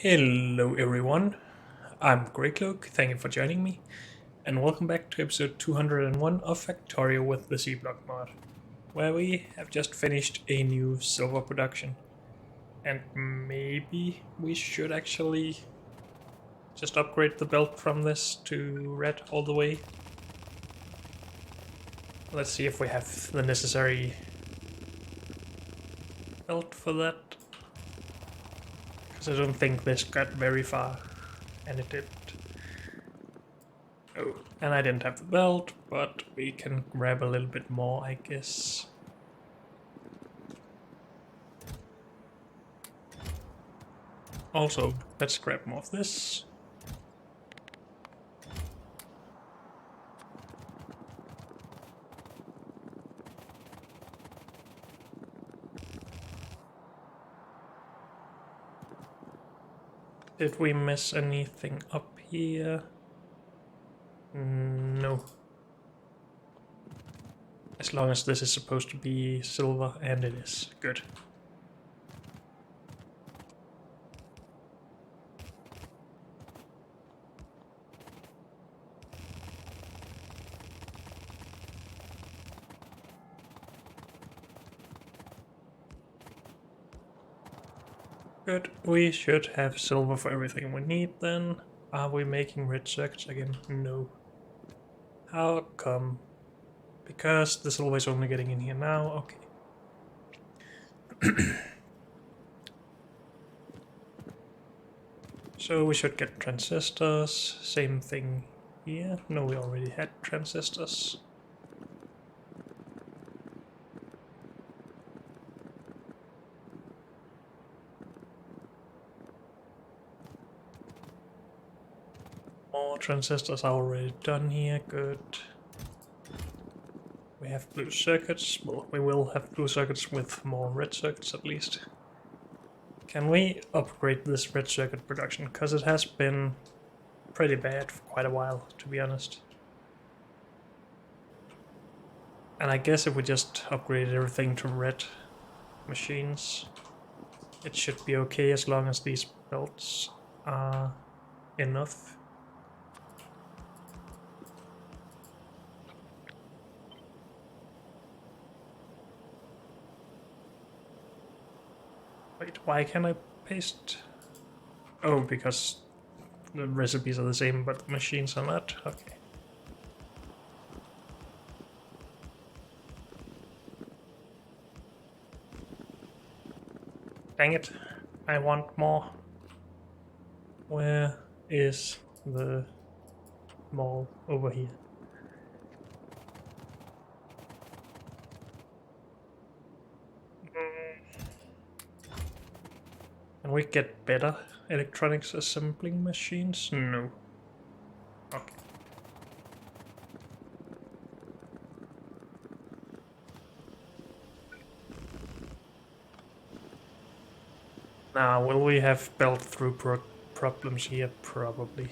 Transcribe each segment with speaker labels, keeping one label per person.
Speaker 1: Hello everyone, I'm Greycloak, thank you for joining me, and welcome back to episode 201 of Factorio with the C-Block mod, where we have just finished a new silver production. And maybe we should actually just upgrade the belt from this to red all the way. Let's see if we have the necessary belt for that, because I don't think this got very far, and it didn't. Oh, and I didn't have the belt, but we can grab a little bit more, I guess. Also, let's grab more of this. Did we miss anything up here? No. As long as this is supposed to be silver, and it is. Good. Good. We should have silver for everything we need then. Are we making red circuits again? No. How come? Because the silver is only getting in here now? Okay. So we should get transistors. Same thing here. No, we already had transistors. More transistors are already done here. Good. We have blue circuits. Well, we will have blue circuits with more red circuits at least. Can we upgrade this red circuit production? Because it has been pretty bad for quite a while, to be honest. And I guess if we just upgraded everything to red machines, it should be okay as long as these belts are enough. Wait, why can't I paste? Oh, because the recipes are the same, but the machines are not? Okay. Dang it, I want more. Where is the mall? Over here. Can we get better electronics assembling machines? No. Okay. Now, will we have belt through problems here? Probably.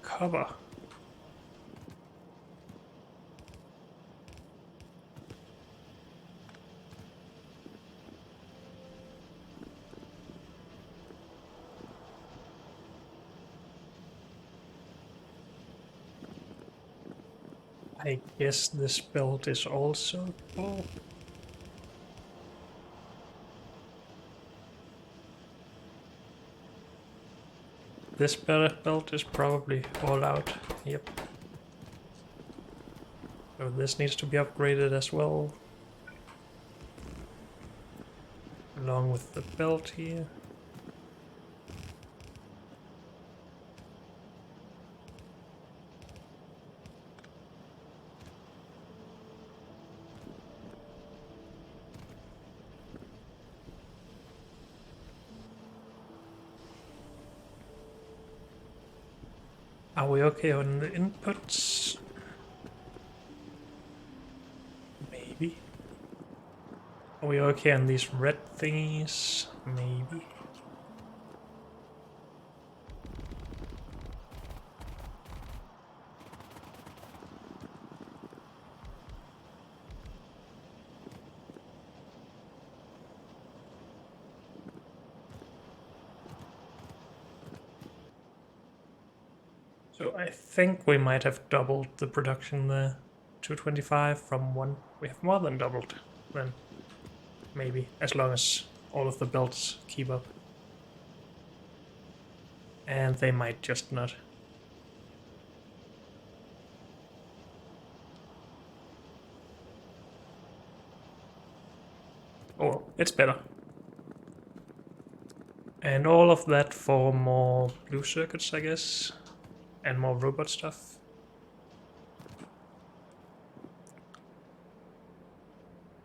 Speaker 1: Cover. I guess this belt is also full. This belt is probably all out. Yep. So this needs to be upgraded as well. Along with the belt here. Are we okay on the inputs? Maybe. Are we okay on these red thingies? Maybe. So I think we might have doubled the production there. 225 from 1. We have more than doubled then. Maybe, as long as all of the belts keep up. And they might just not. Oh, it's better. And all of that for more blue circuits, I guess. And more robot stuff.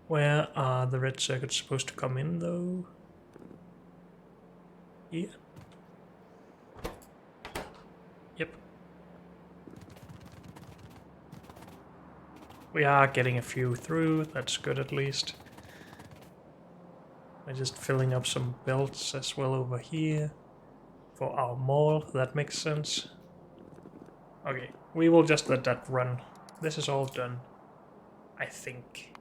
Speaker 1: Where are the red circuits supposed to come in, though? Here? Yep. We are getting a few through, that's good at least. We're just filling up some belts as well over here. For our mall, that makes sense. Okay, we will just let that run. This is all done, I think.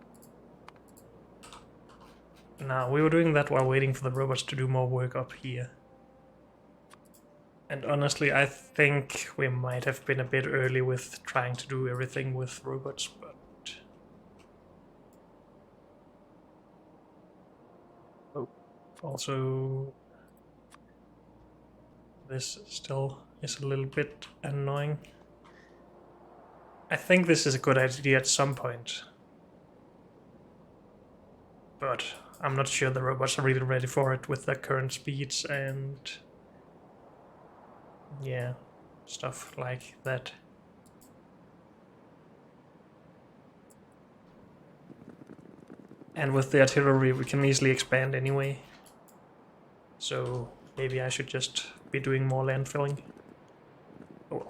Speaker 1: Now, we were doing that while waiting for the robots to do more work up here. And honestly, I think we might have been a bit early with trying to do everything with robots, but... Oh, also... This still is a little bit annoying. I think this is a good idea at some point. But I'm not sure the robots are really ready for it with their current speeds and... yeah, stuff like that. And with the artillery we can easily expand anyway. So maybe I should just be doing more landfilling. Oh,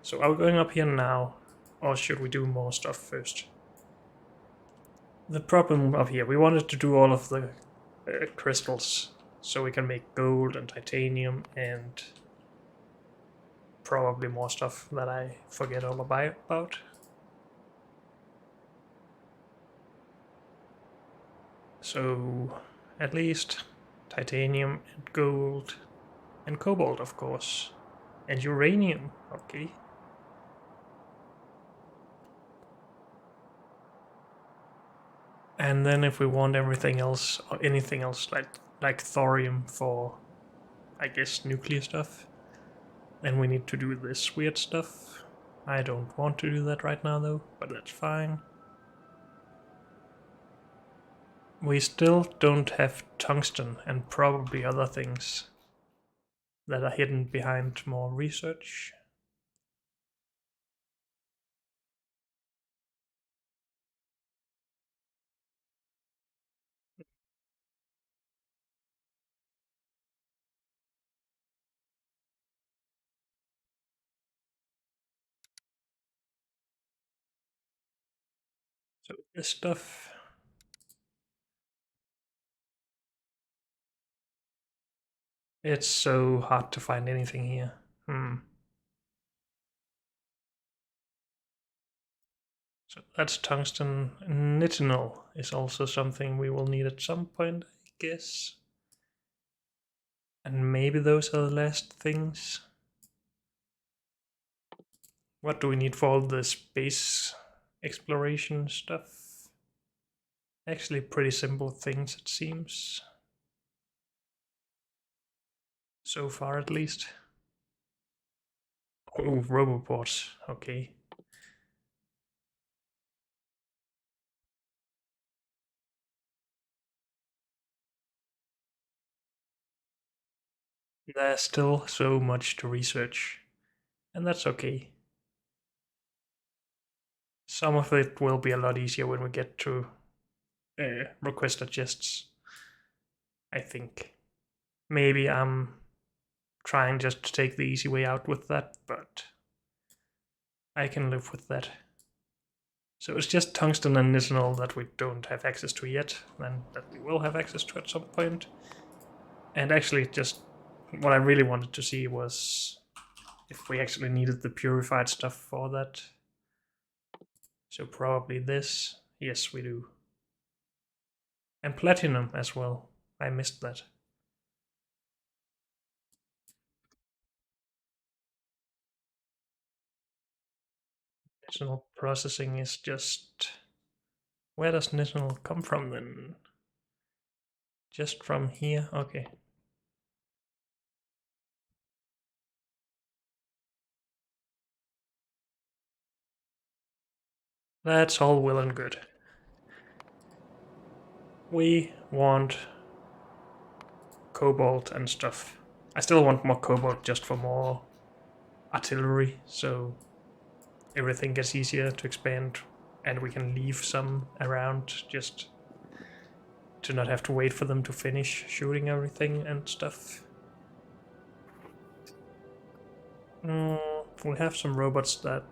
Speaker 1: so are we going up here now? Or should we do more stuff first? The problem up here, we wanted to do all of the crystals. So we can make gold and titanium and probably more stuff that I forget all about. So at least titanium and gold and cobalt, of course, and uranium. Okay. And then if we want everything else or anything else like thorium for, I guess, nuclear stuff, then we need to do this weird stuff. I don't want to do that right now though, but that's fine. We still don't have tungsten and probably other things that are hidden behind more research. So this stuff... It's so hard to find anything here. So that's tungsten. Nitinol is also something we will need at some point, I guess. And maybe those are the last things. What do we need for all the space exploration stuff? Actually pretty simple things, it seems. So far at least. Oh, roboports, okay. There's still so much to research, and that's okay. Some of it will be a lot easier when we get to requested chests, I think. Maybe I'm trying just to take the easy way out with that, but I can live with that. So it's just tungsten and nitinol that we don't have access to yet, and that we will have access to at some point. And actually, just what I really wanted to see was if we actually needed the purified stuff for that. So probably this. Yes, we do. And platinum as well. I missed that. Nitinol processing is just... Where does nitinol come from then? Just from here? Okay. That's all well and good. We want cobalt and stuff. I still want more cobalt just for more artillery, so everything gets easier to expand and we can leave some around just to not have to wait for them to finish shooting everything and stuff. We have some robots that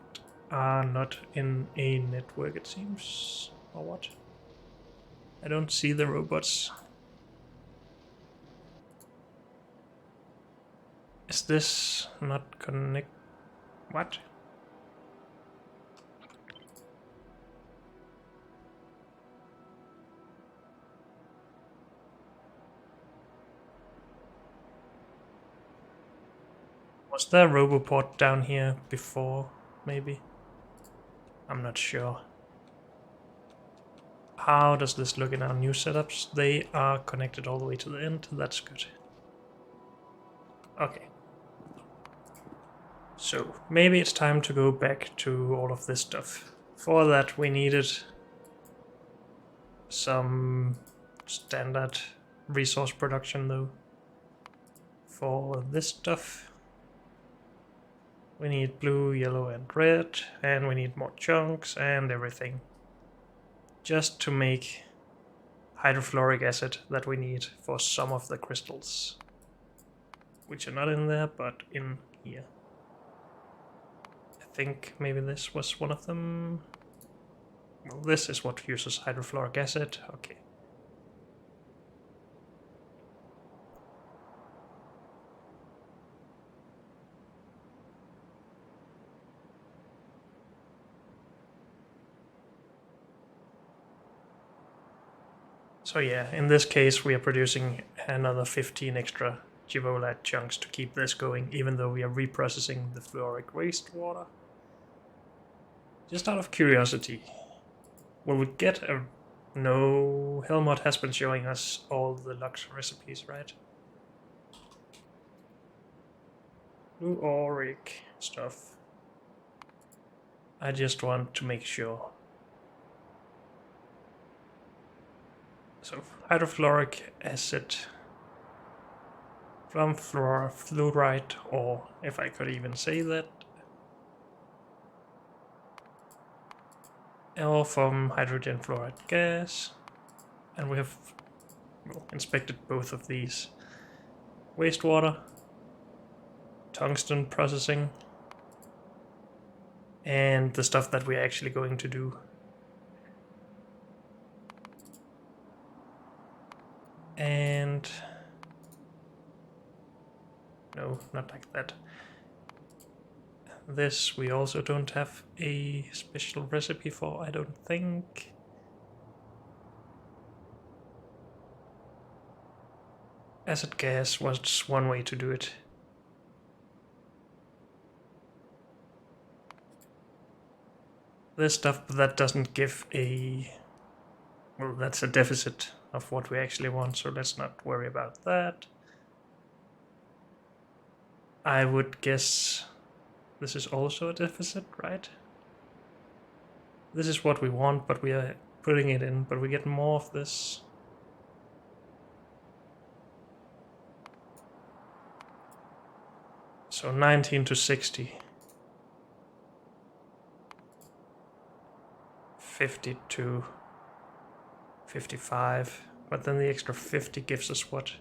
Speaker 1: are not in a network, it seems. Or what? I don't see the robots. Is this not connect? What? Was there a roboport down here before, maybe? I'm not sure. How does this look in our new setups? They are connected all the way to the end, that's good. Okay. So, maybe it's time to go back to all of this stuff. For that we needed some standard resource production though. For this stuff we need blue, yellow and red, and we need more chunks and everything. Just to make hydrofluoric acid that we need for some of the crystals. Which are not in there, but in here. I think maybe this was one of them. Well, this is what uses hydrofluoric acid. Okay. So yeah, in this case we are producing another 15 extra Givolite chunks to keep this going, even though we are reprocessing the fluoric wastewater. Just out of curiosity, will we get a... No, Helmut has been showing us all the Lux recipes, right? Fluoric stuff. I just want to make sure. So, hydrofluoric acid from fluoride, or if I could even say that, or from hydrogen fluoride gas. And we have inspected both of these. Wastewater, tungsten processing, and the stuff that we're actually going to do. And no, not like that. This we also don't have a special recipe for, I don't think. Acid gas was one way to do it. This stuff, but that doesn't give a... Well, that's a deficit of what we actually want, so let's not worry about that. I would guess this is also a deficit, right? This is what we want, but we are putting it in, but we get more of this. So 19 to 60. 50 to 55. But then the extra 50 gives us what?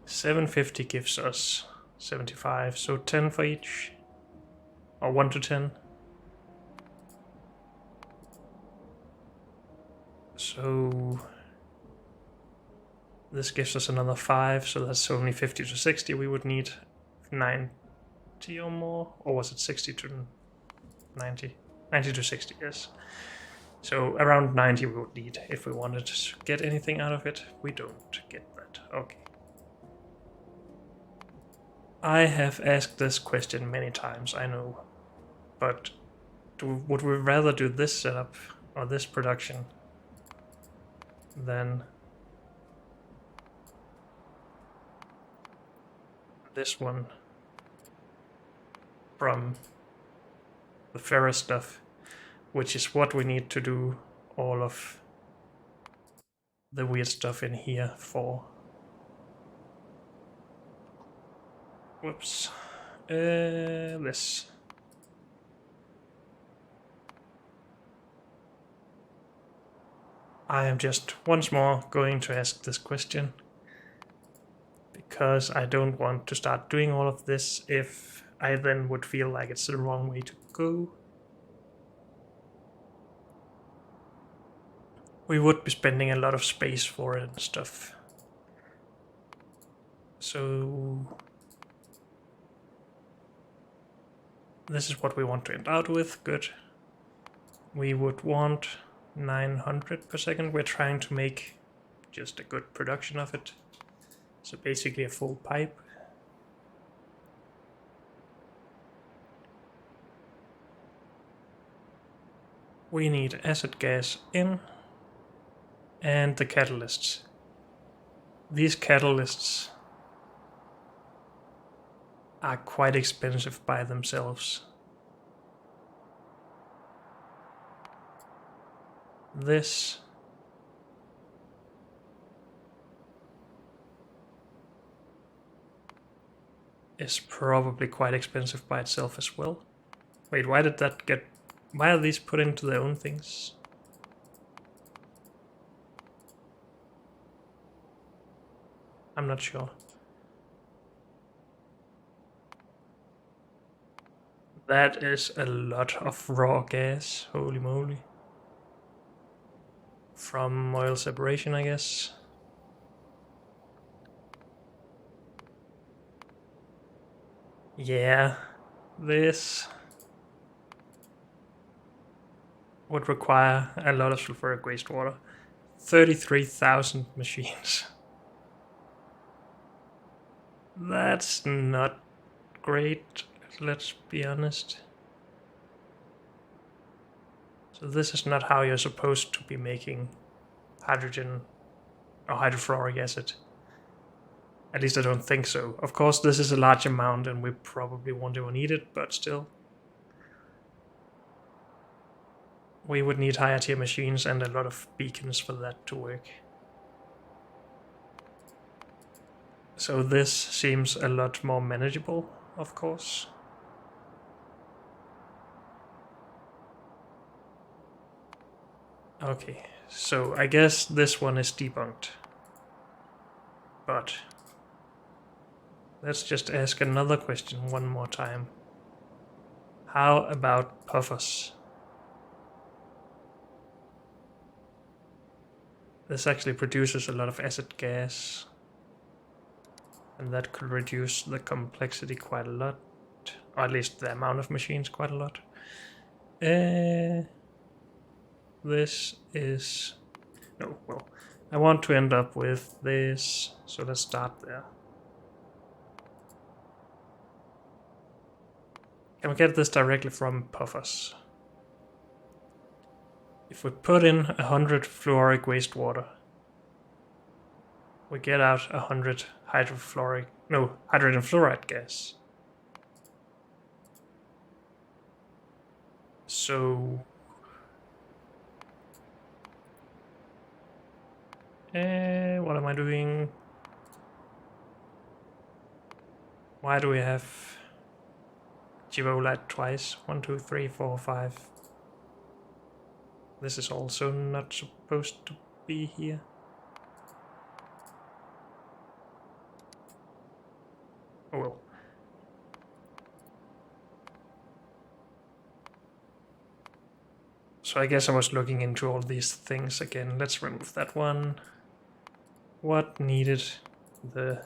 Speaker 1: 750 gives us 75, so 10 for each. or 1 to 10. So this gives us another 5, so that's only 50 to 60. We would need 90 or more, or was it 60 to 90? 90 to 60, yes. So around 90 we would need if we wanted to get anything out of it. We don't get that. Okay. I have asked this question many times, I know, but would we rather do this setup or this production than this one from the ferrous stuff, which is what we need to do all of the weird stuff in here for. Whoops. This. I am just once more going to ask this question, because I don't want to start doing all of this if I then would feel like it's the wrong way to go. We would be spending a lot of space for it and stuff. So this is what we want to end out with. Good. We would want 900 per second. We're trying to make just a good production of it. So basically a full pipe. We need acid gas in and the catalysts. These catalysts are quite expensive by themselves. This is probably quite expensive by itself as well. Wait, why did that get... Why are these put into their own things? I'm not sure. That is a lot of raw gas, holy moly. From oil separation, I guess. Yeah, this would require a lot of sulfuric wastewater. 33,000 machines. That's not great, let's be honest. So this is not how you're supposed to be making hydrogen or hydrofluoric acid. At least I don't think so. Of course, this is a large amount and we probably won't even need it, but still. We would need higher tier machines and a lot of beacons for that to work. So this seems a lot more manageable, of course. Okay, so I guess this one is debunked. But let's just ask another question one more time. How about puffers? This actually produces a lot of acid gas. And that could reduce the complexity quite a lot. Or at least the amount of machines quite a lot. This is... No, well, I want to end up with this. So let's start there. Can we get this directly from puffers? If we put in 100 fluoric wastewater, we get out 100 hydrogen fluoride gas. So what am I doing? Why do we have Givolite twice? 1, 2, 3, 4, 5. This is also not supposed to be here. Oh well. So I guess I was looking into all these things again. Let's remove that one. What needed the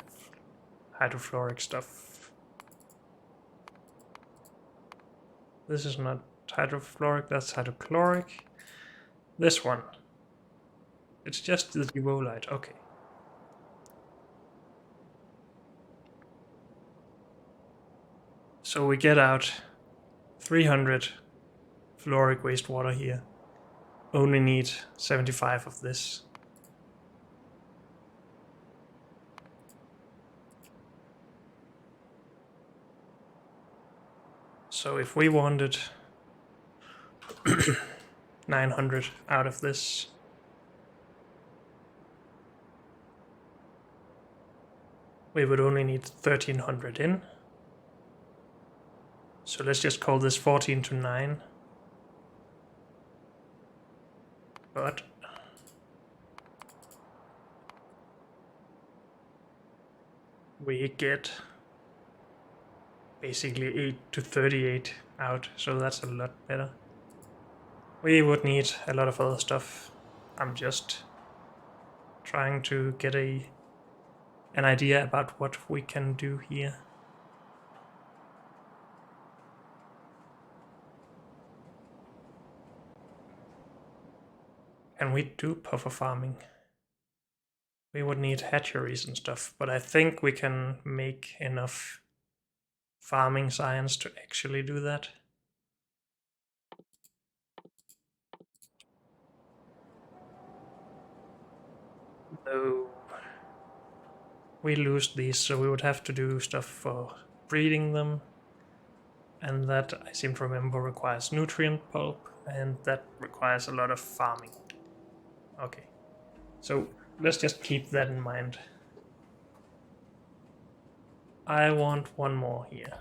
Speaker 1: hydrofluoric stuff? This is not hydrofluoric, that's hydrochloric. This one. It's just the duolite, okay. So we get out 300 fluoric wastewater here. Only need 75 of this. So if we wanted 900 out of this, we would only need 1300 in. So let's just call this 14 to 9. But we get basically 8 to 38 out, so that's a lot better. We would need a lot of other stuff. I'm just trying to get an idea about what we can do here. Can we do puffer farming? We would need hatcheries and stuff, but I think we can make enough farming science to actually do that. Though we lose these, so we would have to do stuff for breeding them. And that, I seem to remember, requires nutrient pulp, and that requires a lot of farming. Okay, so let's just keep that in mind. I want one more here.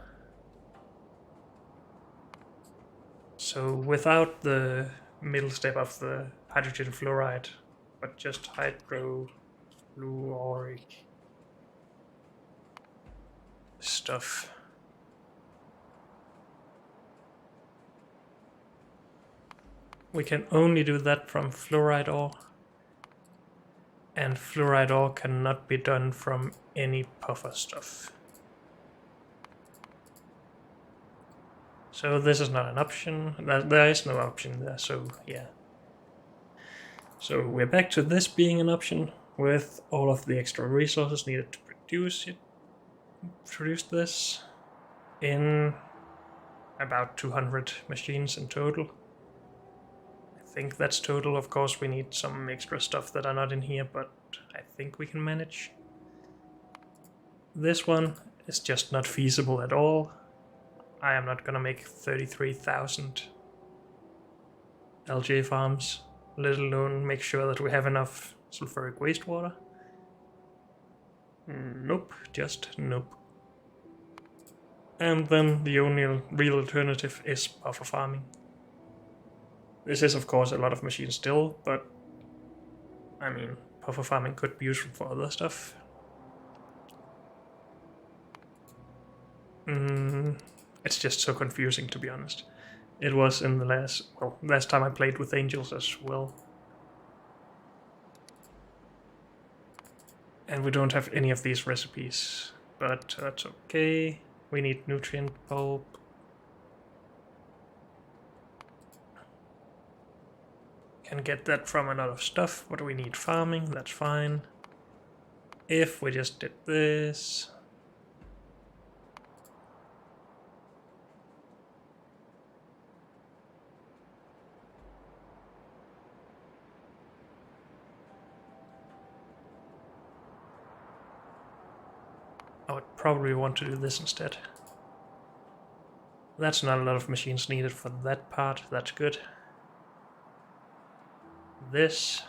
Speaker 1: So without the middle step of the hydrogen fluoride, but just hydrofluoric stuff. We can only do that from fluoride ore, and fluoride ore cannot be done from any puffer stuff. So this is not an option. There is no option there, so yeah. So we're back to this being an option with all of the extra resources needed to produce this in about 200 machines in total. I think that's total. Of course, we need some extra stuff that are not in here, but I think we can manage. This one is just not feasible at all. I am not gonna make 33,000 LJ farms, let alone make sure that we have enough sulfuric wastewater. Nope, just nope. And then the only real alternative is buffer farming. This is of course a lot of machines still, but I mean, buffer farming could be useful for other stuff. It's just so confusing, to be honest. It was in the last time I played with angels as well. And we don't have any of these recipes, but that's okay. We need nutrient pulp. Can get that from a lot of stuff, but we need farming, that's fine. If we just did this. I would probably want to do this instead. That's not a lot of machines needed for that part, that's good. This.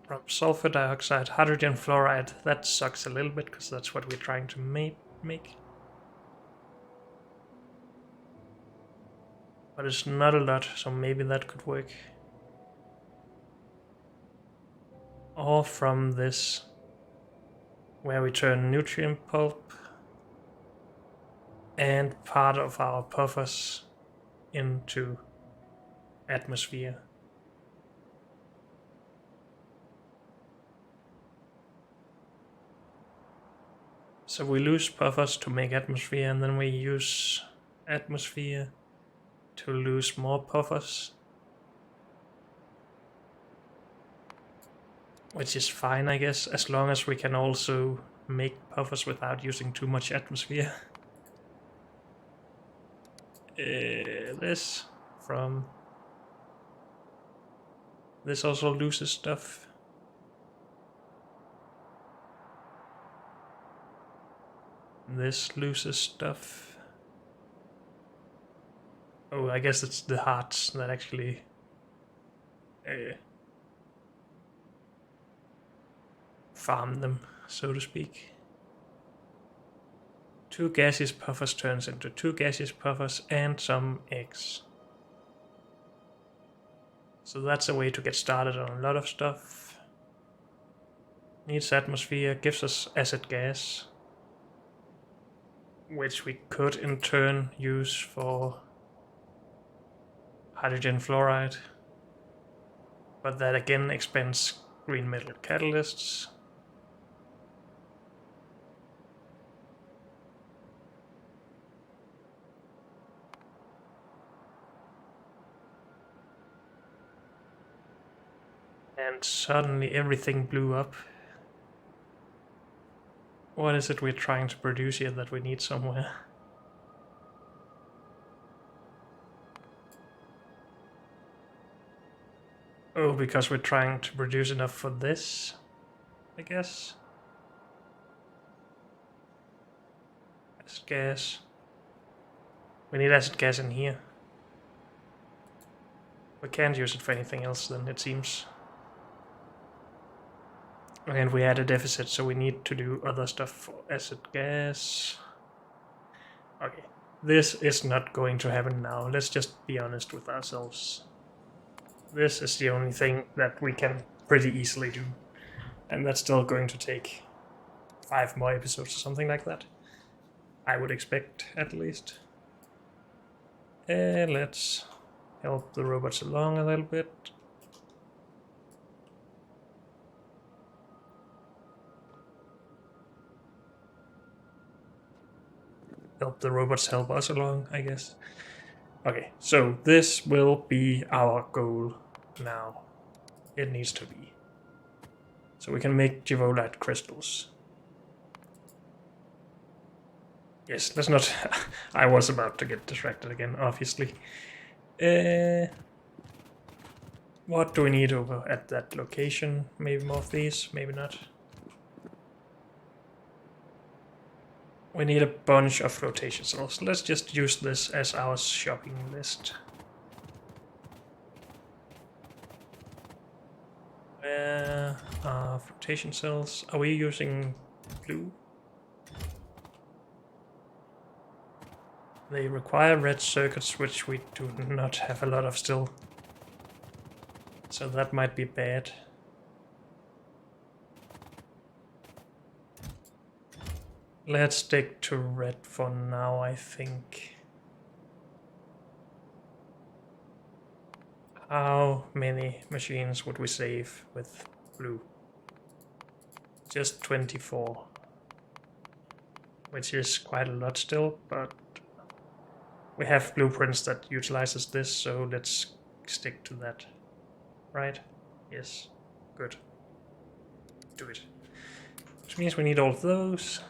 Speaker 1: From sulfur dioxide, hydrogen fluoride, that sucks a little bit because that's what we're trying to make. But it's not a lot, so maybe that could work. Or from this where we turn nutrient pulp and part of our puffers into atmosphere. So we lose puffers to make atmosphere, and then we use atmosphere to lose more puffers. Which is fine, I guess, as long as we can also make puffers without using too much atmosphere. This from... This also loses stuff. This loses stuff. Oh, I guess it's the hearts that actually... farm them, so to speak. 2 gaseous puffers turns into 2 gaseous puffers and some eggs. So that's a way to get started on a lot of stuff. Needs atmosphere, gives us acid gas, which we could in turn use for hydrogen fluoride. But that again expends green metal catalysts. And suddenly everything blew up. What is it we're trying to produce here that we need somewhere? Oh, because we're trying to produce enough for this, I guess. Acid gas. We need acid gas in here. We can't use it for anything else then, it seems. And we had a deficit, so we need to do other stuff for acid gas. Okay, this is not going to happen now. Let's just be honest with ourselves. This is the only thing that we can pretty easily do. And that's still going to take 5 more episodes or something like that. I would expect, at least. And let's help the robots along a little bit. Help the robots help us along, I guess. Okay, so this will be our goal now. It needs to be. So we can make Givolite crystals. Yes, let's not... I was about to get distracted again, obviously. What do we need over at that location? Maybe more of these, maybe not. We need a bunch of flotation cells. Let's just use this as our shopping list. Where are flotation cells? Are we using blue? They require red circuits, which we do not have a lot of still. So that might be bad. Let's stick to red for now, I think. How many machines would we save with blue? Just 24. Which is quite a lot still, but we have blueprints that utilizes this, so let's stick to that. Right? Yes. Good. Do it. Which means we need all of those.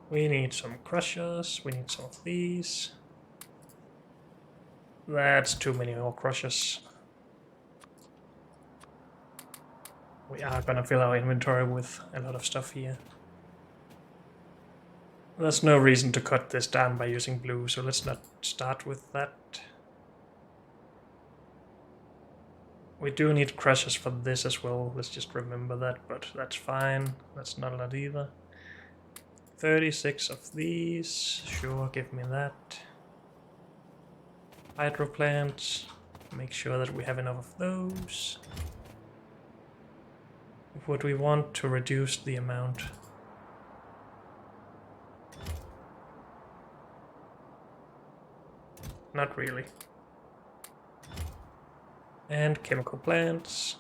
Speaker 1: We need some crushers. We need some of these. That's too many more crushers. We are gonna fill our inventory with a lot of stuff here. There's no reason to cut this down by using blue, so let's not start with that. We do need crushers for this as well, let's just remember that, but that's fine. That's not a lot either. 36 of these, sure, give me that. Hydro plants, make sure that we have enough of those. Would we want to reduce the amount? not really. And chemical plants.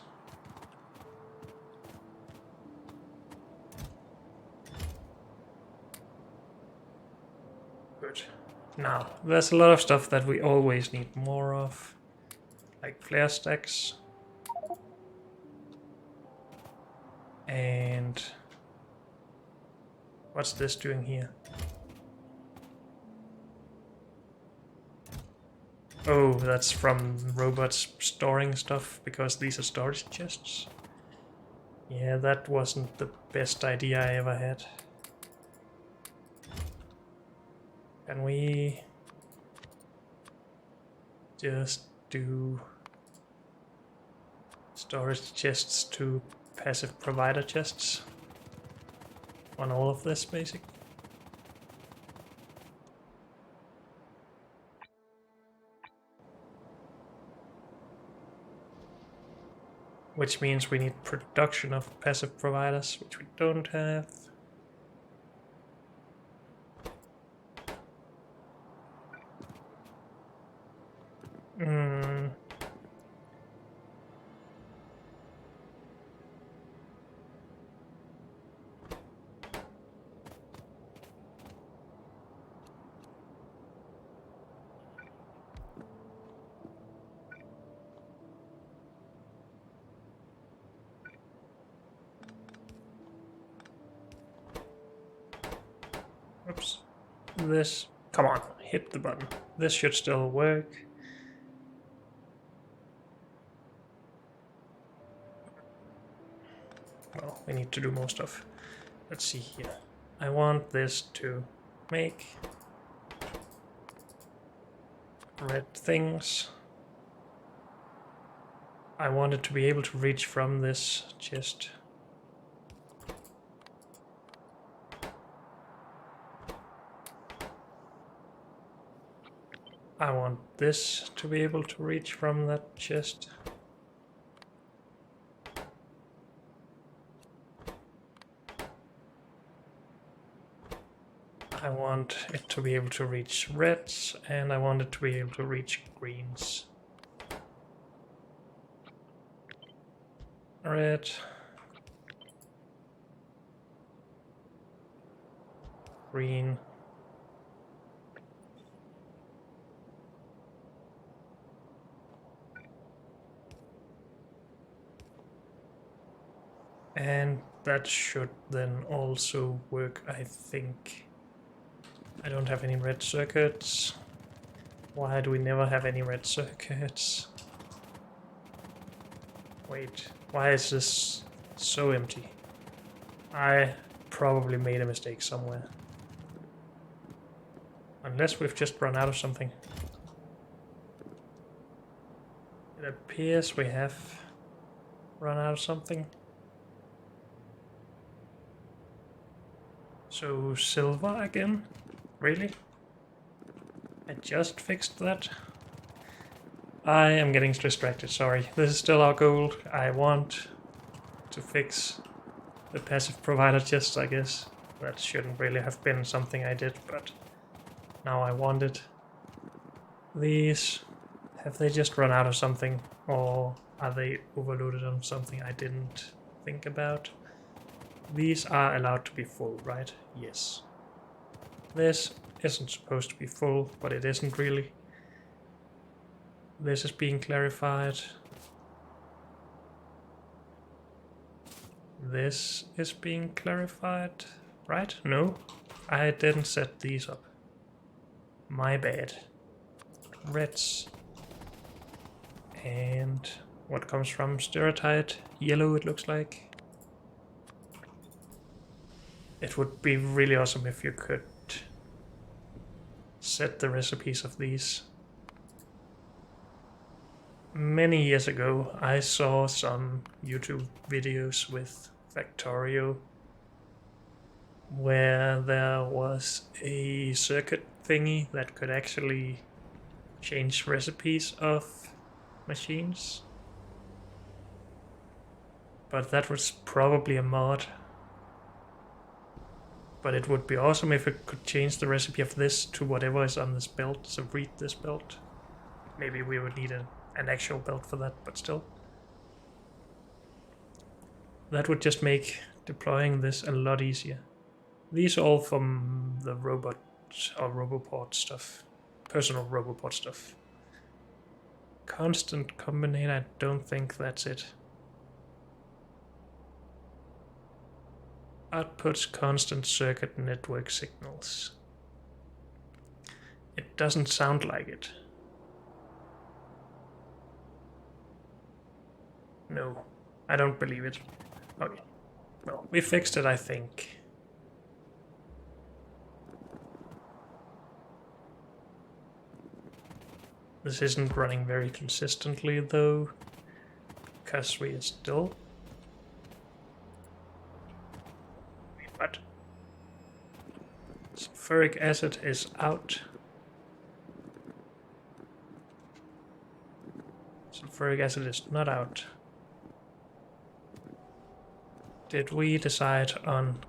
Speaker 1: Good. Now, there's a lot of stuff that we always need more of, like flare stacks. And what's this doing here? Oh, that's from robots storing stuff, because these are storage chests. Yeah, that wasn't the best idea I ever had. Can we just do storage chests to passive provider chests on all of this, basically? Which means we need production of passive providers, which we don't have. Oops. This. Come on, hit the button. This should still work. Well, we need to do more stuff. Let's see here. I want this to make red things. I want it to be able to reach from this chest. I want this to be able to reach from that chest. I want it to be able to reach reds, and I want it to be able to reach greens. Red. Green. And that should then also work, I think. I don't have any red circuits. Why do we never have any red circuits? Wait, why is this so empty? I probably made a mistake somewhere. Unless we've just run out of something. It appears we have run out of something. So silver again? Really? I just fixed that? I am getting distracted, sorry. This is still our goal. I want to fix the passive provider chests, I guess. That shouldn't really have been something I did, but now I want it. These, have they just run out of something? Or are they overloaded on something I didn't think about? These are allowed to be full, right? Yes. This isn't supposed to be full, but it isn't really. This is being clarified. This is being clarified, right? No, I didn't set these up. My bad. Reds. And what comes from stereotype? Yellow, it looks like. It would be really awesome if you could set the recipes of these. Many years ago, I saw some YouTube videos with Factorio where there was a circuit thingy that could actually change recipes of machines. But that was probably a mod. But it would be awesome if it could change the recipe of this to whatever is on this belt, so read this belt. Maybe we would need an actual belt for that, but still. That would just make deploying this a lot easier. These are all from the robot or roboport stuff. Personal roboport stuff. Constant combinator, I don't think that's it. Outputs constant circuit network signals. It doesn't sound like it. No, I don't believe it. Okay. Well, we fixed it, I think. This isn't running very consistently, though, because we are still... Wait, what? Sulfuric acid is out. Sulfuric acid is not out. Did we decide on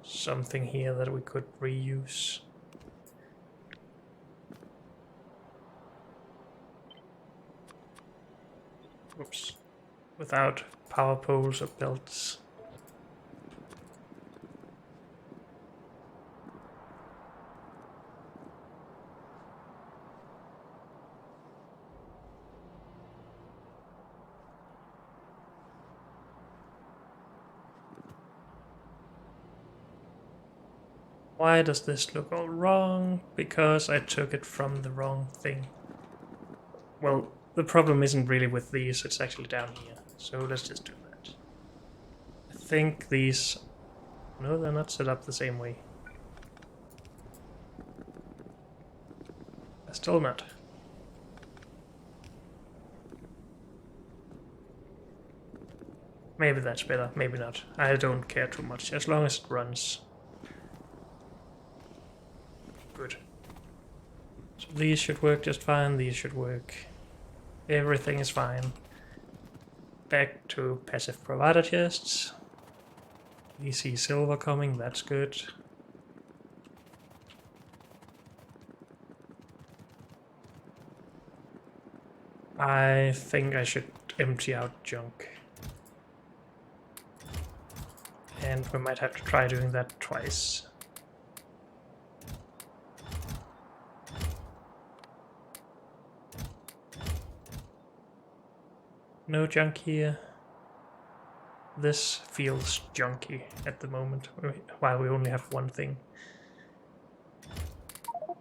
Speaker 1: something here that we could reuse? Oops. Without power poles or belts. Why does this look all wrong? Because I took it from the wrong thing. Well, the problem isn't really with these, it's actually down here. So let's just do that. I think these... No, they're not set up the same way. They're still not. Maybe that's better, maybe not. I don't care too much, as long as it runs. Good. So these should work just fine, these should work. Everything is fine. Back to passive provider chests. We see silver coming, that's good. I think I should empty out junk. And we might have to try doing that twice. No junk here. This feels junky at the moment, while we only have one thing.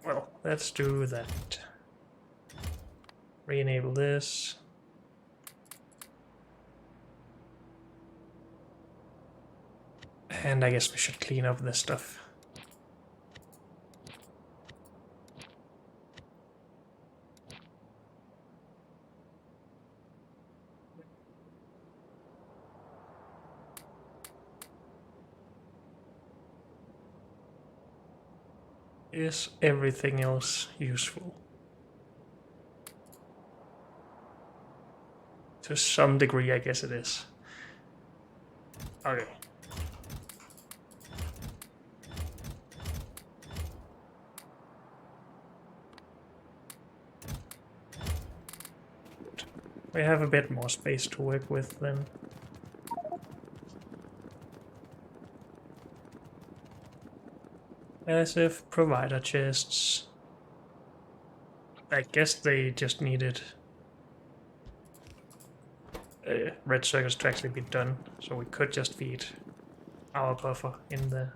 Speaker 1: Well, let's do that. Re-enable this. And I guess we should clean up this stuff. Is everything else useful? To some degree, I guess it is. Okay. We have a bit more space to work with then. Passive provider chests. I guess they just needed red circuits to actually be done, so we could just feed our buffer in there.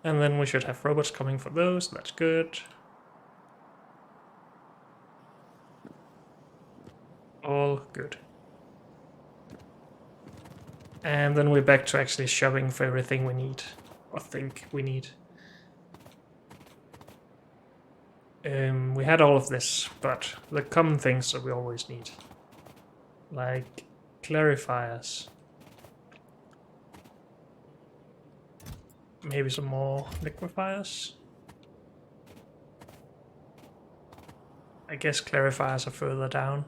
Speaker 1: And then we should have robots coming for those, that's good. All good. And then we're back to actually shopping for everything we need, or think we need. We had all of this, but the common things that we always need, like clarifiers. Maybe some more liquefiers. I guess clarifiers are further down.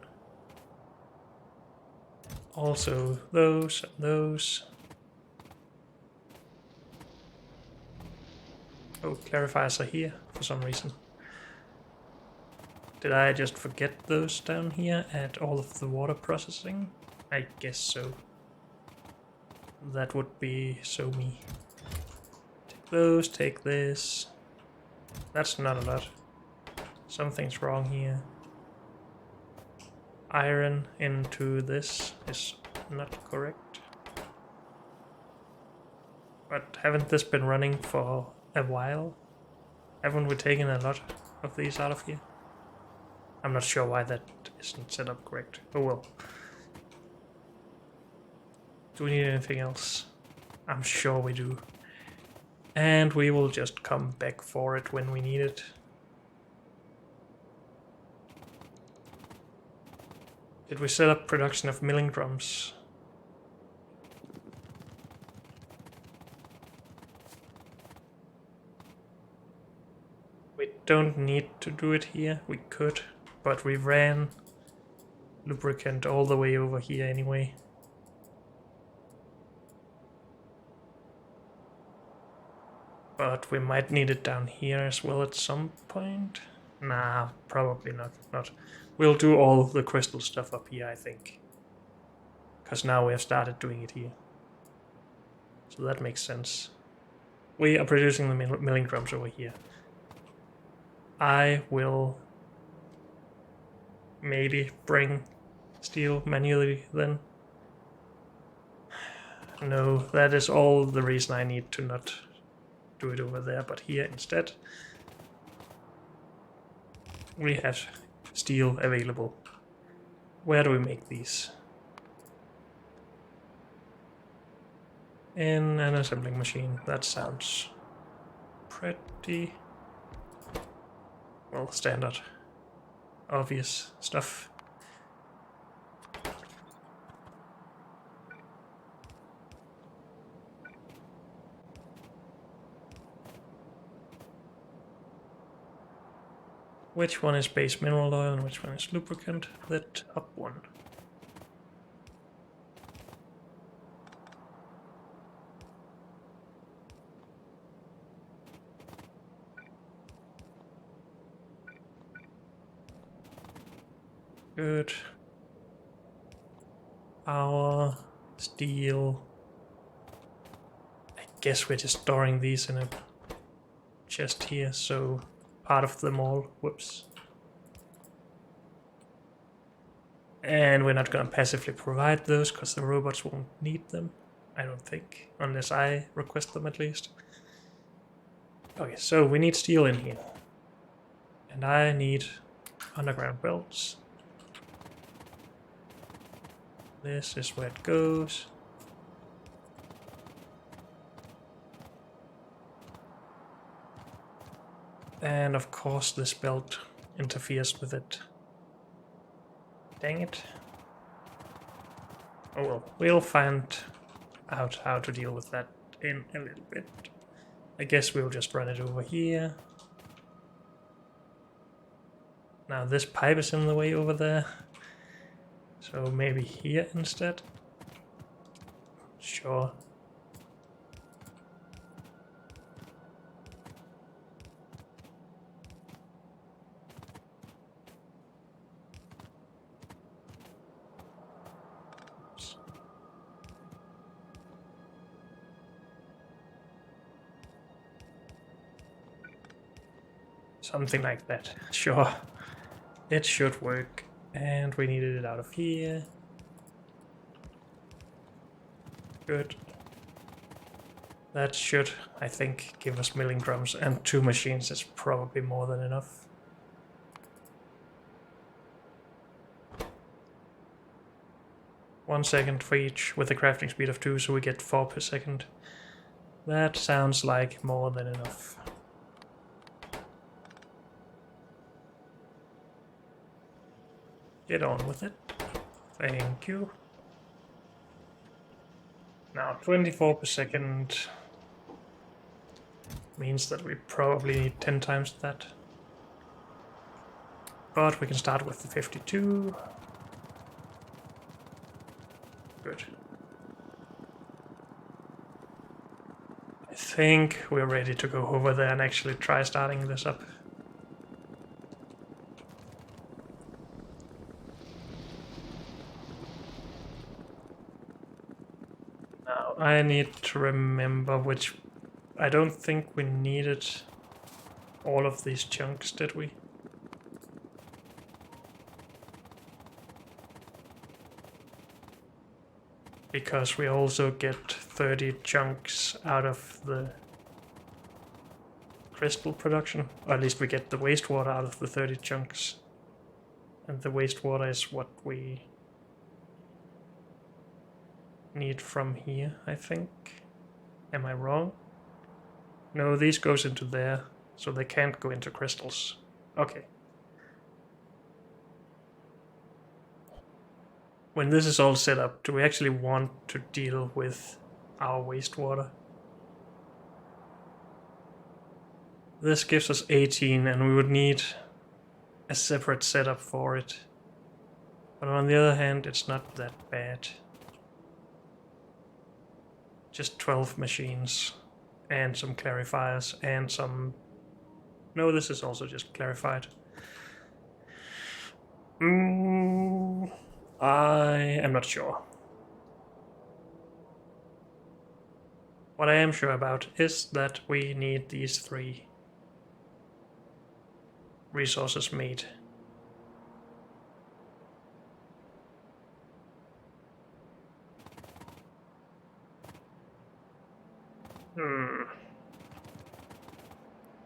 Speaker 1: Also those and those. Oh, clarifiers are here for some reason. Did I just forget those down here at all of the water processing? I guess so. That would be so me. Take those, take this. That's not a lot. Something's wrong here. Iron into this is not correct. But haven't this been running for a while? Haven't we taken a lot of these out of here? I'm not sure why that isn't set up correct. Oh well. Do we need anything else? I'm sure we do. And we will just come back for it when we need it. Did we set up production of milling drums? We don't need to do it here. We could, but we ran lubricant all the way over here anyway. But we might need it down here as well at some point. Nah, probably not. We'll do all the crystal stuff up here, I think. Because now we have started doing it here. So that makes sense. We are producing the milling drums over here. I will maybe bring steel manually then. No, that is all the reason I need to not do it over there, but here instead. We have steel available. Where do we make these? In an assembling machine. That sounds pretty well standard. Obvious stuff. Which one is base mineral oil and which one is lubricant? The top one. Good. Our steel. I guess we're just storing these in a chest here, so part of them all. Whoops. And we're not going to passively provide those because the robots won't need them, I don't think, unless I request them at least. Okay, so we need steel in here. And I need underground belts. This is where it goes. And of course this belt interferes with it. Dang it. Oh well, we'll find out how to deal with that in a little bit. I guess we'll just run it over here. Now this pipe is in the way over there. So maybe here instead? Sure. Something like that. Sure. It should work. And we needed it out of here. Good. That should, I think, give us milling drums, and 2 machines is probably more than enough. One second for each with a crafting speed of 2, so we get 4 per second. That sounds like more than enough. Get on with it. Thank you. Now 24 per second means that we probably need 10 times that. But we can start with the 52. Good. I think we're ready to go over there and actually try starting this up. Now, I need to remember which... I don't think we needed all of these chunks, did we? Because we also get 30 chunks out of the crystal production. Or at least we get the wastewater out of the 30 chunks. And the wastewater is what we need from here, I think. Am I wrong? No, these goes into there, so they can't go into crystals. Okay. When this is all set up, do we actually want to deal with our wastewater? This gives us 18, and we would need a separate setup for it. But on the other hand, it's not that bad. Just 12 machines, and some clarifiers, and some... No, this is also just clarified. I am not sure. What I am sure about is that we need these 3 resources made.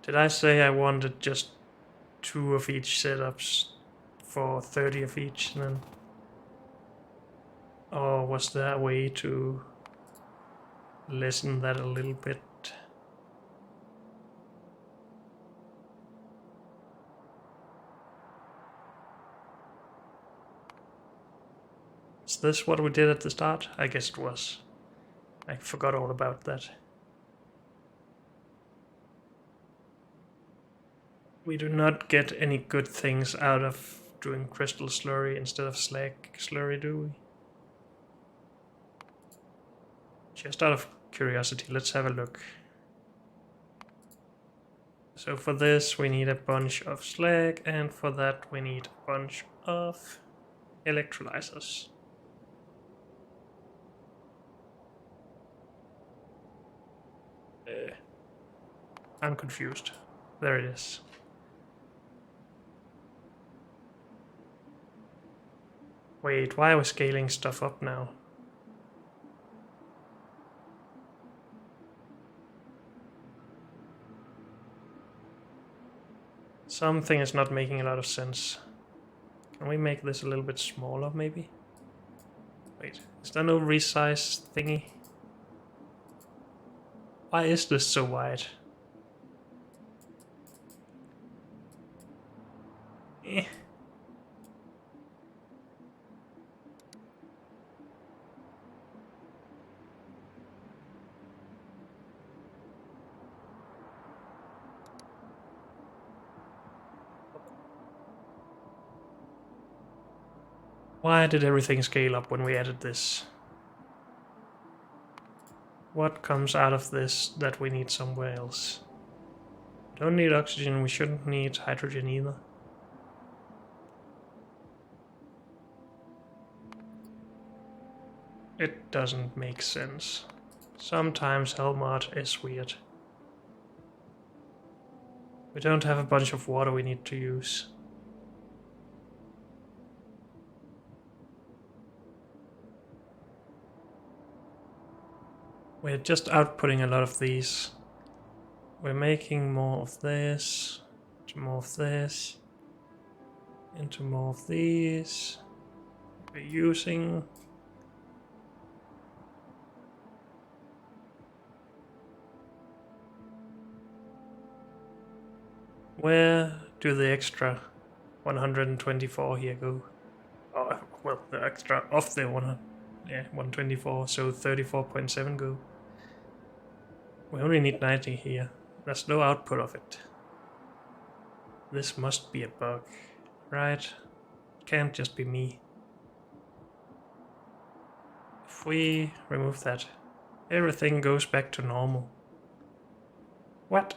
Speaker 1: Did I say I wanted just 2 of each setups for 30 of each then? Or was there a way to lessen that a little bit? Is this what we did at the start? I guess it was. I forgot all about that. We do not get any good things out of doing crystal slurry instead of slag slurry, do we? Just out of curiosity, let's have a look. So for this we need a bunch of slag, and for that we need a bunch of electrolyzers. I'm confused. There it is. Wait, why are we scaling stuff up now? Something is not making a lot of sense. Can we make this a little bit smaller, maybe? Wait, is there no resize thingy? Why is this so wide? Eh. Why did everything scale up when we added this? What comes out of this that we need somewhere else? Don't need oxygen, we shouldn't need hydrogen either. It doesn't make sense. Sometimes Helmut is weird. We don't have a bunch of water we need to use. We're just outputting a lot of these. We're making more of this, into more of this, into more of these. We're using... Where do the extra 124 here go? Oh, well, the extra of the 124, so 34.7 go. We only need 90 here. There's no output of it. This must be a bug, right? It can't just be me. if we remove that, everything goes back to normal. What?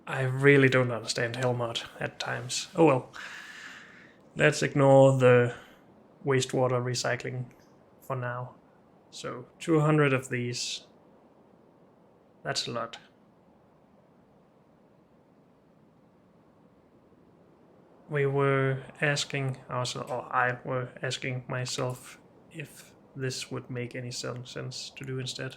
Speaker 1: I really don't understand Helmut at times. Oh well. Let's ignore the wastewater recycling for now. So 200 of these. That's a lot. We were asking ourselves, or I were asking myself, if this would make any sense to do instead.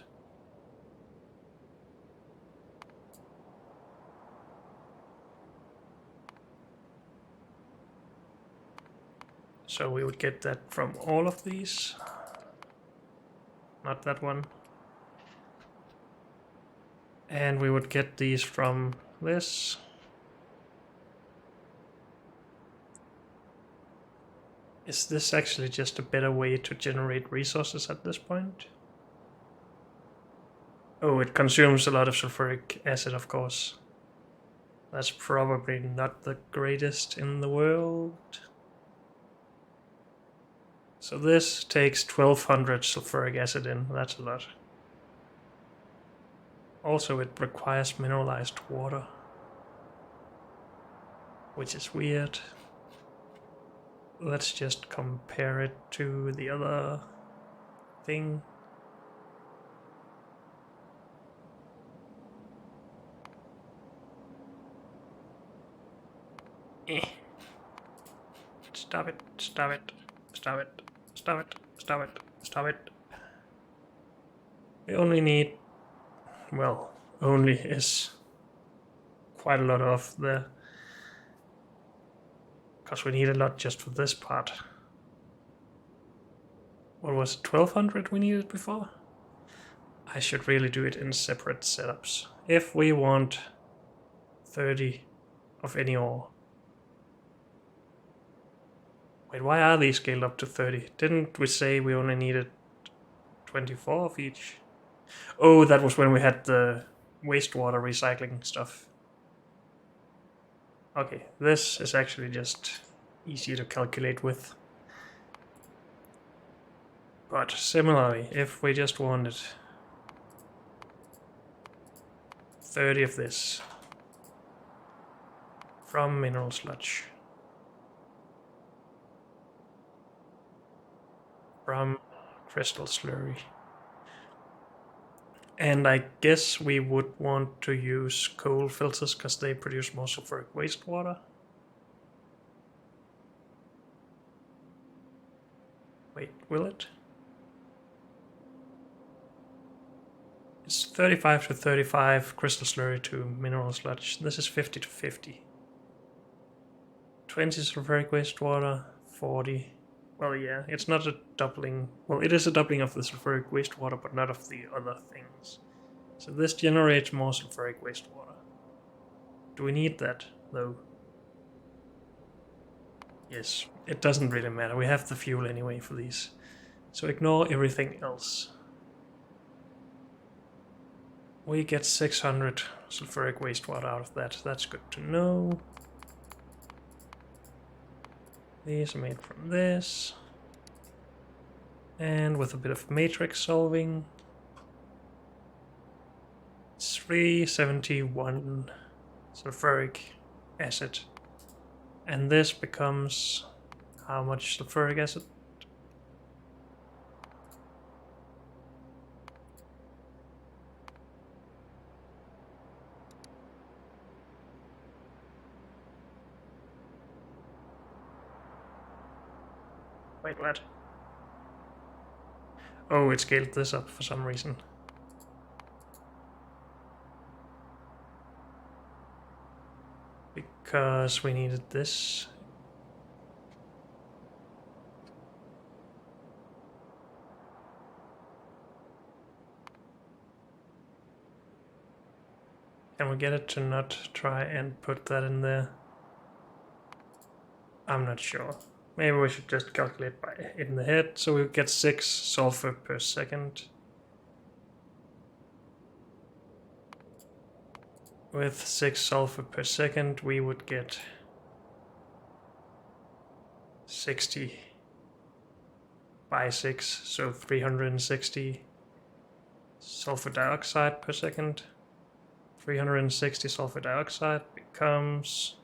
Speaker 1: So we would get that from all of these. Not that one. And we would get these from this. Is this actually just a better way to generate resources at this point? Oh, it consumes a lot of sulfuric acid, of course. That's probably not the greatest in the world. So this takes 1200 sulfuric acid in, that's a lot. Also, it requires mineralized water, which is weird. Let's just compare it to the other thing. Stop it, stop it, stop it, stop it, stop it, stop it. We only need, well, only is quite a lot of the, because we need a lot just for this part. What was it, 1200 we needed before? I should really do it in separate setups. If we want 30 of any ore. Wait, why are these scaled up to 30? Didn't we say we only needed 24 of each? Oh, that was when we had the wastewater recycling stuff. Okay, this is actually just easy to calculate with. But similarly, if we just wanted 30 of this from mineral sludge, from crystal slurry, and I guess we would want to use coal filters because they produce more sulfuric wastewater. Wait, will it? It's 35 to 35 crystal slurry to mineral sludge. This is 50 to 50. 20 sulfuric wastewater, 40. Well, yeah, it's not a doubling. Well, it is a doubling of the sulfuric wastewater, but not of the other things. So this generates more sulfuric wastewater. Do we need that, though? Yes, it doesn't really matter. We have the fuel anyway for these. So ignore everything else. We get 600 sulfuric wastewater out of that. That's good to know. These are made from this. And with a bit of matrix solving, it's 371 sulfuric acid. And this becomes how much sulfuric acid? Wait, what? Oh, it scaled this up for some reason. Because we needed this. Can we get it to not try and put that in there? I'm not sure. Maybe we should just calculate by in the head, so we get 6 sulfur per second. With 6 sulfur per second, we would get 60 by 6, so 360 sulfur dioxide per second. 360 sulfur dioxide becomes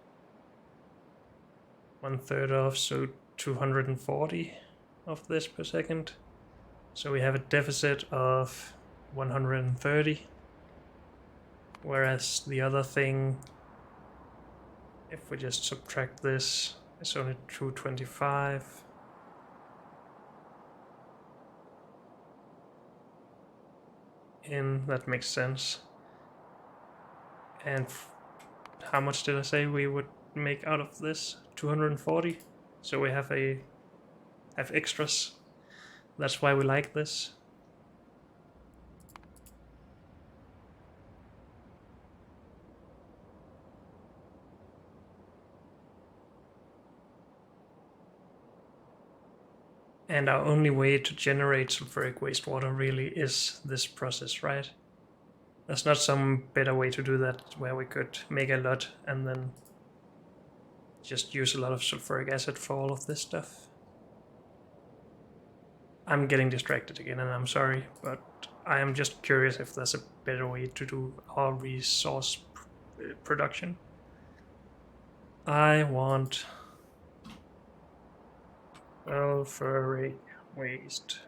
Speaker 1: 1/3 of, so 240 of this per second. So we have a deficit of 130, whereas the other thing, if we just subtract this, it's only 225. That makes sense. And how much did I say we would make out of this? 240. So we have extras. That's why we like this. And our only way to generate sulfuric wastewater really is this process, right? There's not some better way to do that where we could make a lot and then just use a lot of sulfuric acid for all of this stuff. I'm getting distracted again and I'm sorry, but I am just curious if there's a better way to do our resource production. I want sulfuric waste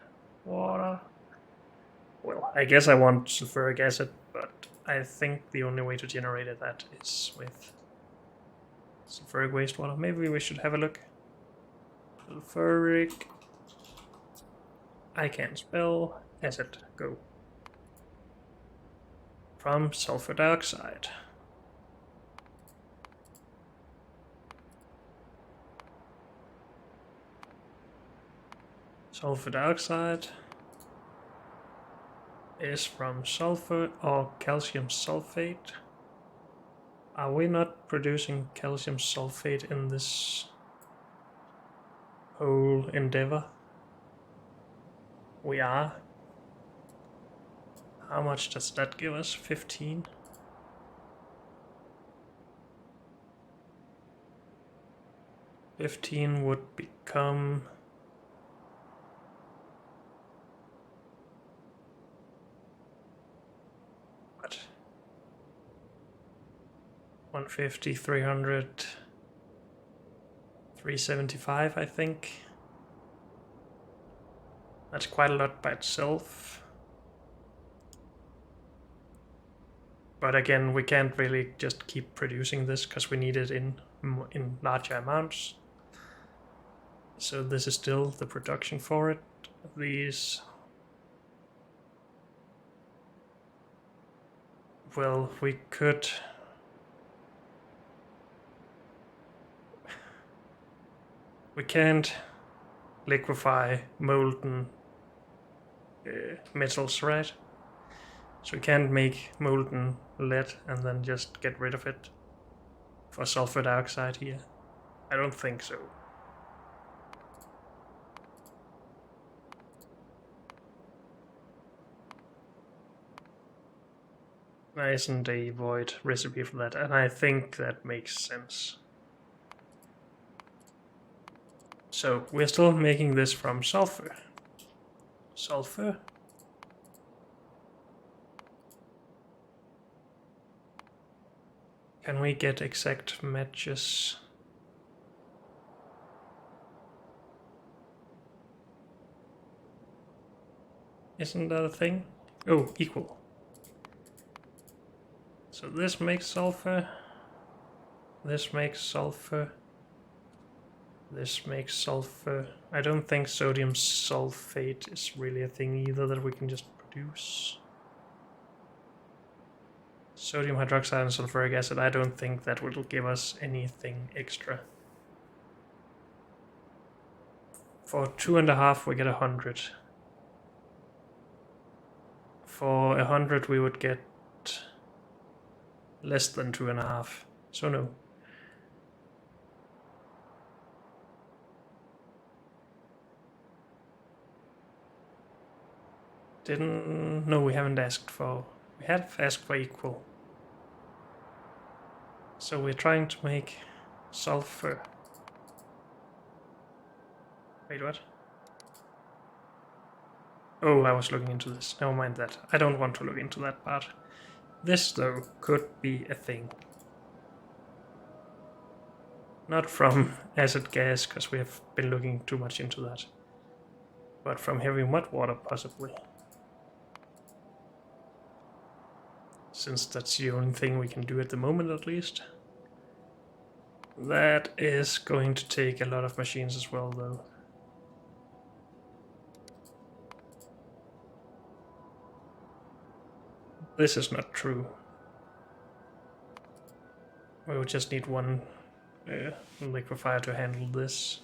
Speaker 1: water. Well, I guess I want sulfuric acid, but I think the only way to generate that is with sulfuric wastewater. Maybe we should have a look. Sulfuric. I can't spell. Acid. Go. From sulfur dioxide. Sulfur dioxide is from sulfur or calcium sulfate. Are we not producing calcium sulfate in this whole endeavor? We are. How much does that give us? 15? $15 would become what? 150, 300, 375, I think. That's quite a lot by itself. But again, we can't really just keep producing this because we need it in larger amounts. So this is still the production for it. These, well, we could we can't liquefy molten metals, right? So we can't make molten lead and then just get rid of it for sulfur dioxide here. I don't think so. There isn't a void recipe for that, and I think that makes sense. So we're still making this from sulfur. Sulfur. Can we get exact matches? Isn't that a thing? Oh, equal. So this makes sulfur. This makes sulfur. This makes sulfur. I don't think sodium sulfate is really a thing either that we can just produce. Sodium hydroxide and sulfuric acid, I don't think that will give us anything extra. For 2.5 we get 100. For 100 we would get less than 2.5. So no. No, we haven't asked for. We have asked for equal. So we're trying to make sulfur. Wait, what? Oh, I was looking into this. Never mind that. I don't want to look into that part. This, though, could be a thing. Not from acid gas, because we have been looking too much into that. But from heavy mud water, possibly. Since that's the only thing we can do at the moment, at least. That is going to take a lot of machines as well, though. This is not true. We would just need one liquefier to handle this.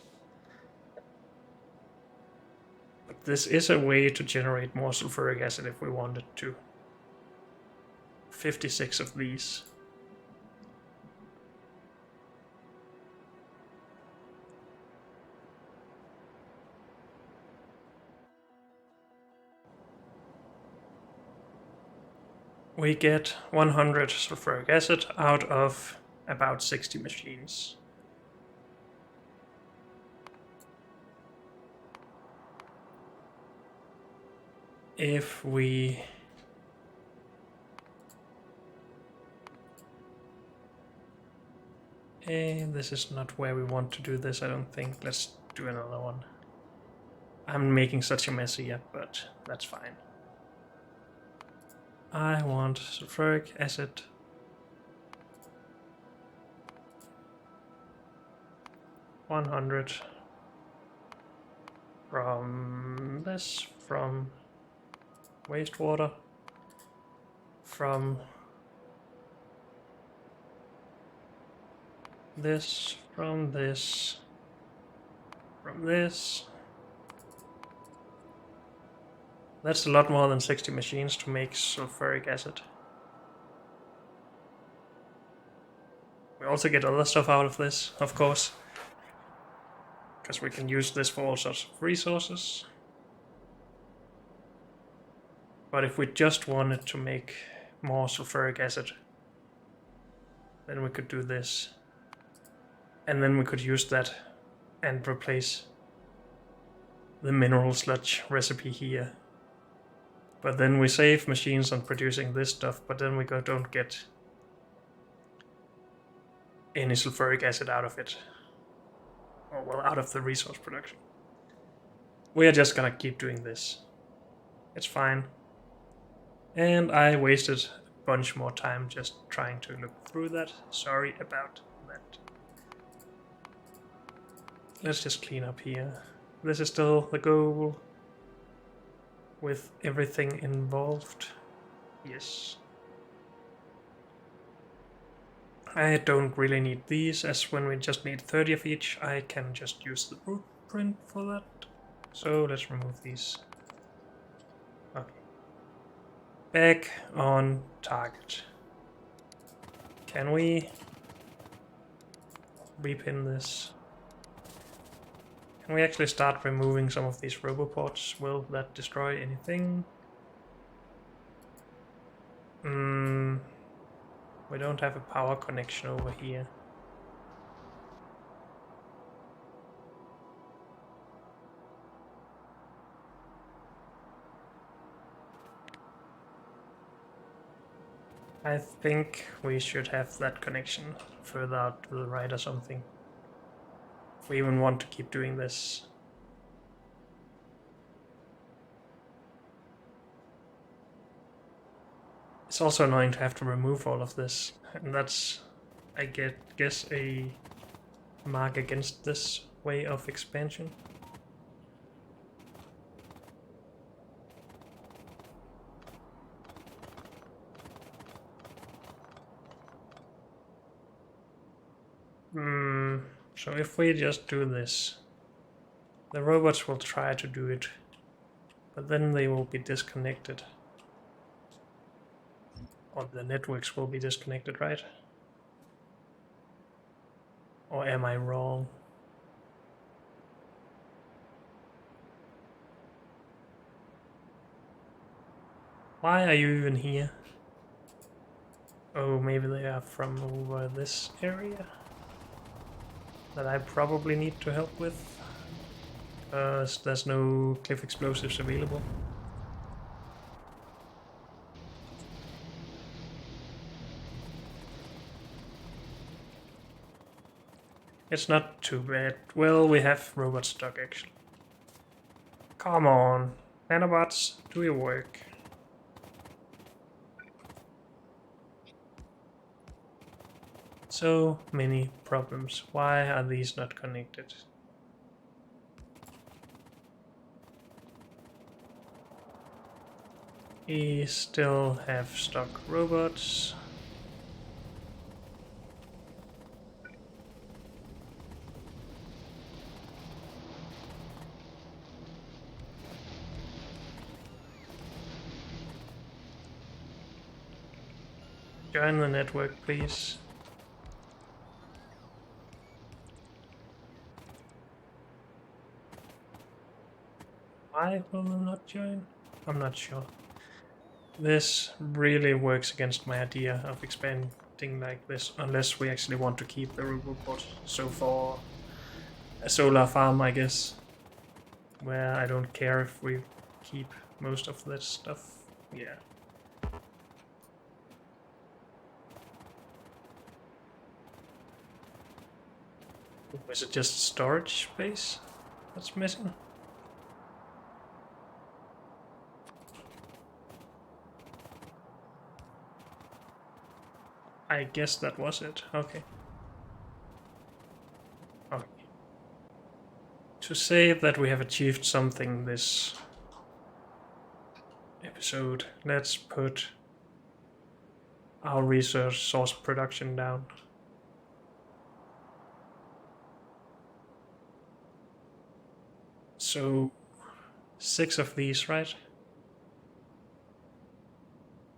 Speaker 1: But this is a way to generate more sulfuric acid if we wanted to. 56 of these. We get 100 sulfuric acid out of about 60 machines. If we this is not where we want to do this, I don't think. Let's do another one. I'm making such a mess here, but that's fine. I want sulfuric acid. $100 from this, from wastewater, from this, from this, from this. That's a lot more than 60 machines to make sulfuric acid. We also get other stuff out of this, of course, because we can use this for all sorts of resources. But if we just wanted to make more sulfuric acid, then we could do this. And then we could use that and replace the mineral sludge recipe here. But then we save machines on producing this stuff, but then we don't get any sulfuric acid out of it. Or, well, out of the resource production. We are just gonna keep doing this. It's fine. And I wasted a bunch more time just trying to look through that. Sorry about that. Let's just clean up here. This is still the goal. With everything involved. Yes. I don't really need these, as when we just need 30 of each, I can just use the blueprint for that. So let's remove these. Okay. Back on target. Can we repin this? Can we actually start removing some of these roboports? Will that destroy anything? We don't have a power connection over here. I think we should have that connection further out to the right or something. If we even want to keep doing this. It's also annoying to have to remove all of this, and that's, I guess, a mark against this way of expansion. So if we just do this, the robots will try to do it, but then they will be disconnected. Or the networks will be disconnected, right? Or am I wrong? Why are you even here? Oh, maybe they are from over this area that I probably need to help with. because there's no cliff explosives available. It's not too bad. Well, we have robot stock actually. Come on, nanobots, do your work. So many problems. Why are these not connected? We still have stock robots. Join the network, please. Why will they not join? I'm not sure. This really works against my idea of expanding like this, unless we actually want to keep the robot. So for a solar farm, I guess, where I don't care if we keep most of this stuff. Yeah. Is it just storage space that's missing? I guess that was it. Okay. Okay. To say that we have achieved something this episode, let's put our resource source production down. So 6 of these, right?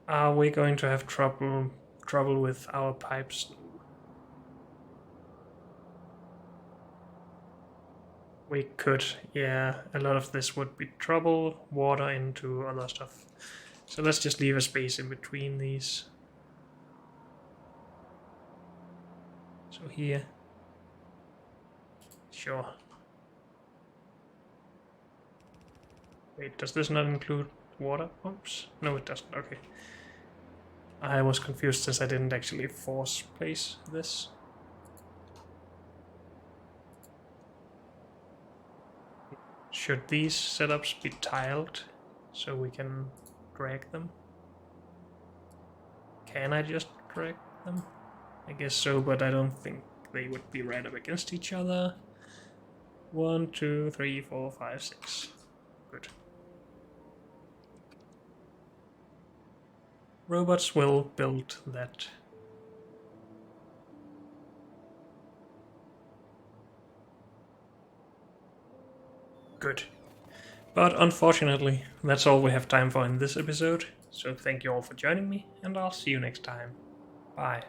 Speaker 1: Are we going to have trouble with our pipes? We could, yeah. A lot of this would be trouble, water into other stuff. So let's just leave a space in between these. So here. Sure. Wait, does this not include water pumps? No, it doesn't. Okay. I was confused since I didn't actually force place this. Should these setups be tiled so we can drag them? Can I just drag them? I guess so, but I don't think they would be right up against each other. 1, 2, 3, 4, 5, 6. Good. Robots will build that. Good. But unfortunately, that's all we have time for in this episode. So thank you all for joining me, and I'll see you next time. Bye.